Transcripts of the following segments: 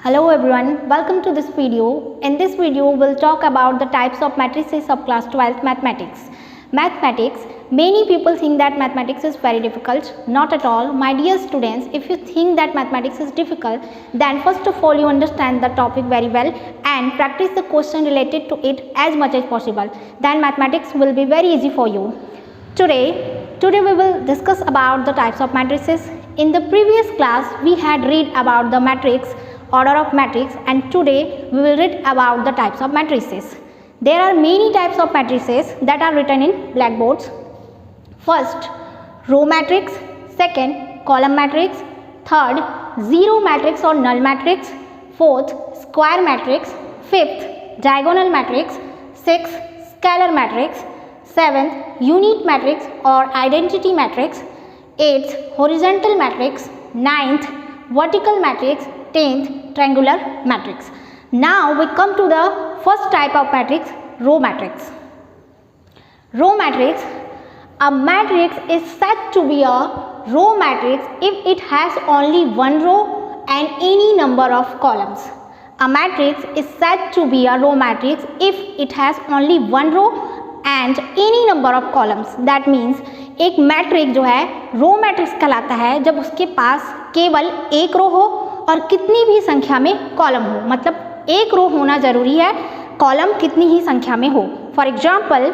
Hello everyone, welcome to this video. In this video, we'll talk about the types of matrices of class 12th mathematics. Many people think that mathematics is very difficult. Not at all. My dear students, if you think that mathematics is difficult, then first of all you understand the topic very well and practice the question related to it as much as possible. Then mathematics will be very easy for you. Today we will discuss about the types of matrices. In the previous class, we had read about the matrix, order of matrix, and today we will read about the types of matrices. There are many types of matrices that are written in blackboards. First, row matrix. Second, column matrix. Third, zero matrix or null matrix. Fourth, square matrix. Fifth, diagonal matrix. Sixth, scalar matrix. Seventh, unit matrix or identity matrix. Eighth, horizontal matrix. Ninth, vertical matrix. 10th, triangular matrix. Now we come to the first type of matrix, row matrix. Row matrix. A matrix is said to be a row matrix if it has only one row and any number of columns. A matrix is said to be a row matrix if it has only one row and any number of columns. That means एक matrix जो है row matrix कहलाता है जब उसके पास केवल एक रो हो और कितनी भी संख्या में कॉलम हो. मतलब एक रो होना जरूरी है, कॉलम कितनी ही संख्या में हो. For example,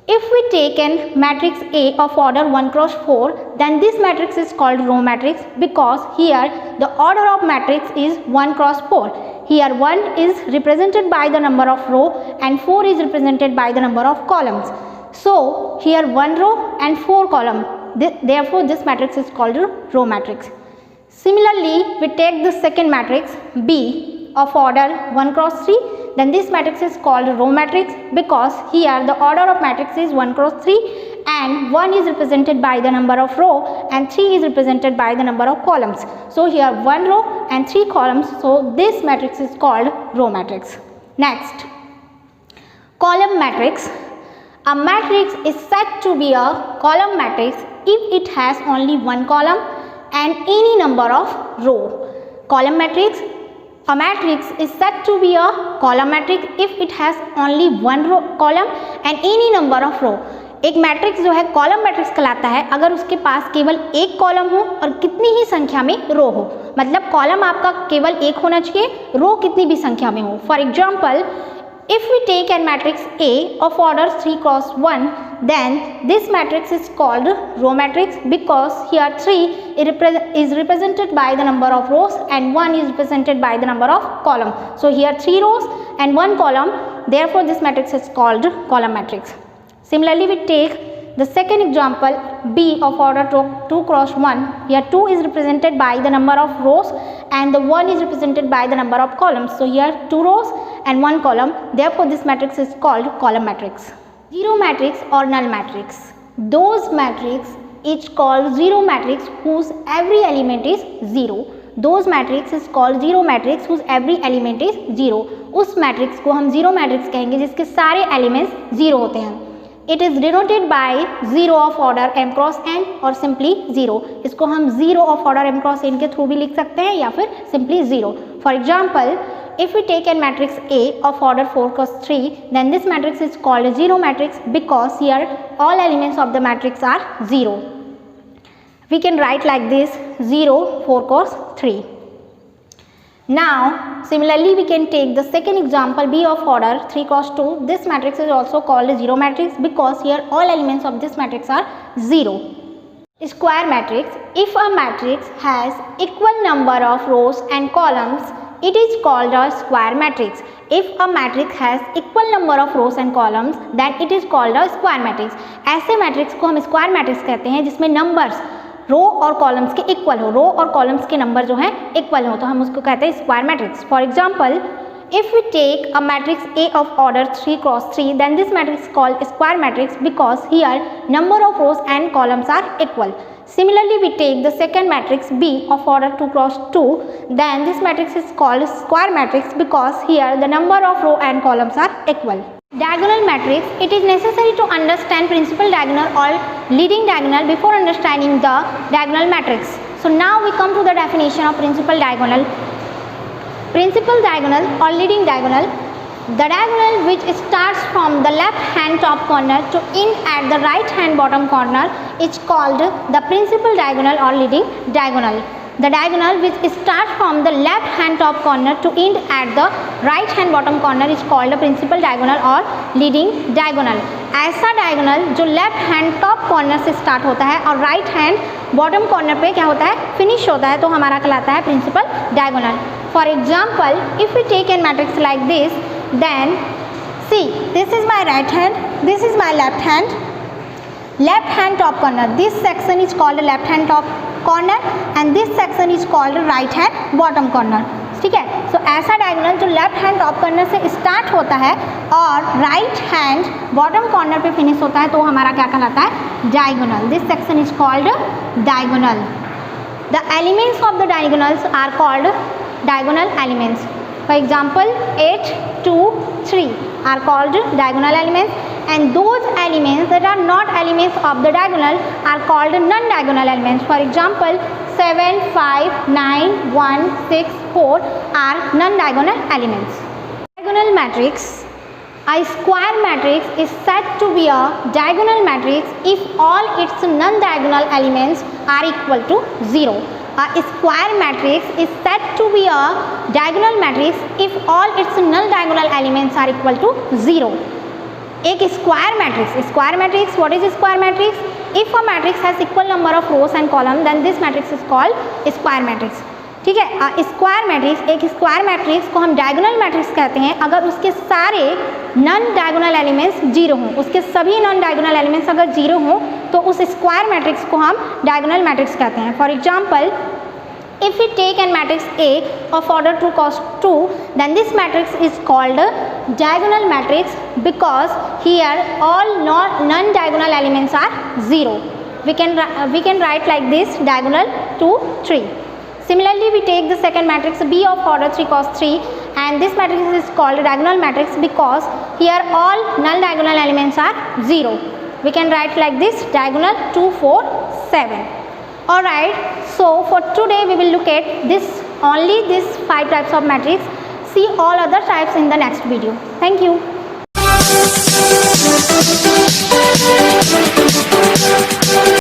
if we take an matrix A of order 1 cross 4, then this matrix is called row matrix because here the order of matrix is 1 cross 4. Here 1 is represented by the number of row and 4 is represented by the number of columns. So here 1 row and 4 column. Therefore this matrix is called row matrix. Similarly, we take the second matrix B of order 1 cross 3. Then this matrix is called row matrix because here the order of matrix is 1 cross 3 and 1 is represented by the number of row and 3 is represented by the number of columns. So here 1 row and 3 columns. So this matrix is called row matrix. Next, column matrix. A matrix is said to be a column matrix if it has only one column and any number of row. Column matrix. A matrix is said to be a column matrix if it has only one row column and any number of row. एक matrix जो है column matrix कहलाता है अगर उसके पास केवल एक column हो और कितनी ही संख्या में रो हो. मतलब कॉलम आपका केवल एक होना चाहिए, रो कितनी भी संख्या में हो. For example, if we take a matrix A of order 3 cross 1, then this matrix is called row matrix because here 3 is represented by the number of rows and 1 is represented by the number of columns. So here 3 rows and 1 column, therefore this matrix is called column matrix. Similarly, we take the second example B of order 2 cross 1. Here 2 is represented by the number of rows and the 1 is represented by the number of columns. So here 2 rows and 1 column. Therefore this matrix is called column matrix. Zero matrix or null matrix. Those matrix is called zero matrix whose every element is 0. Those matrix is called zero matrix whose every element is 0. उस matrix को हम zero matrix कहेंगे जिसके सारे elements zero होते हैं. It is denoted by 0 of order m cross n और simply 0. इसको हम 0 of order m cross n के थ्रू भी लिख सकते हैं या फिर simply 0. For example, if we take a matrix A of order 4 cross 3, then this matrix is called a zero matrix because here all elements of the matrix are 0. We can write like this 0 4 cross 3. Now, similarly, we can take the second example B of order 3 cross 2. This matrix is also called a zero matrix because here all elements of this matrix are 0. Square matrix. If a matrix has equal number of rows and columns, it is called a square matrix. If a matrix has equal number of rows and columns, then it is called a square matrix. ऐसे matrix को हम square matrix कहते हैं जिसमें numbers रो और columns के equal हो. रो और कॉलम्स के नंबर जो हैं इक्वल हो तो हम उसको कहते हैं square matrix. For example, if we take a matrix A of order 3 cross 3, then this matrix is called square matrix because here number of rows and columns are equal. Similarly, we take the second matrix B of order 2 cross 2, then this matrix is called square matrix because here the number of row and columns are equal. Diagonal matrix. It is necessary to understand principal diagonal or leading diagonal before understanding the diagonal matrix. So now we come to the definition of principal diagonal. Principal diagonal or leading diagonal. The diagonal which starts from the left hand top corner to end at the right hand bottom corner is called the principal diagonal or leading diagonal. The diagonal which starts from the left hand top corner to end at the right hand bottom corner is called the principal diagonal or leading diagonal. ऐसा diagonal जो left hand top corner से start होता है और right hand bottom corner पे क्या होता है, finish होता है, तो हमारा कहलाता है principal diagonal. For example, if we take a matrix like this, then see, this is my right hand, this is my left hand top corner. This section is called left hand top corner and this section is called right hand bottom corner. ठीक है, so ऐसा diagonal जो left hand top corner से start होता है और right hand bottom corner पे finish होता है, तो हमारा क्या कहलाता है, diagonal. This section is called diagonal. The elements of the diagonals are called diagonal elements. For example, 8, 2, 3 are called diagonal elements, and those elements that are not elements of the diagonal are called non-diagonal elements. For example, 7, 5, 9, 1, 6, 4 are non-diagonal elements. Diagonal matrix. A square matrix is said to be a diagonal matrix if all its non-diagonal elements are equal to 0. A square matrix is said to be a diagonal matrix if all its non-diagonal elements are equal to 0. एक square matrix, what is a square matrix? If a matrix has equal number of rows and columns, then this matrix is called a square matrix. ठीक है, square matrix, एक square matrix को हम diagonal matrix कहते हैं अगर उसके सारे नॉन डायगोनल एलिमेंट्स जीरो हों. उसके सभी नॉन डायगोनल एलिमेंट्स अगर जीरो हों तो उस स्क्वायर मैट्रिक्स को हम डायगोनल मैट्रिक्स कहते हैं. For example, if we take an matrix A of order 2 cos 2, then this matrix is called diagonal matrix because here all non-diagonal elements are 0. We can write like this: diagonal 2, 3. Similarly, we take the second matrix B of order 3 cos 3, and this matrix is called diagonal matrix because here all non-diagonal elements are 0. We can write like this: diagonal 2, 4, 7. Alright, so for today we will look at only these 5 types of matrix. See all other types in the next video. Thank you.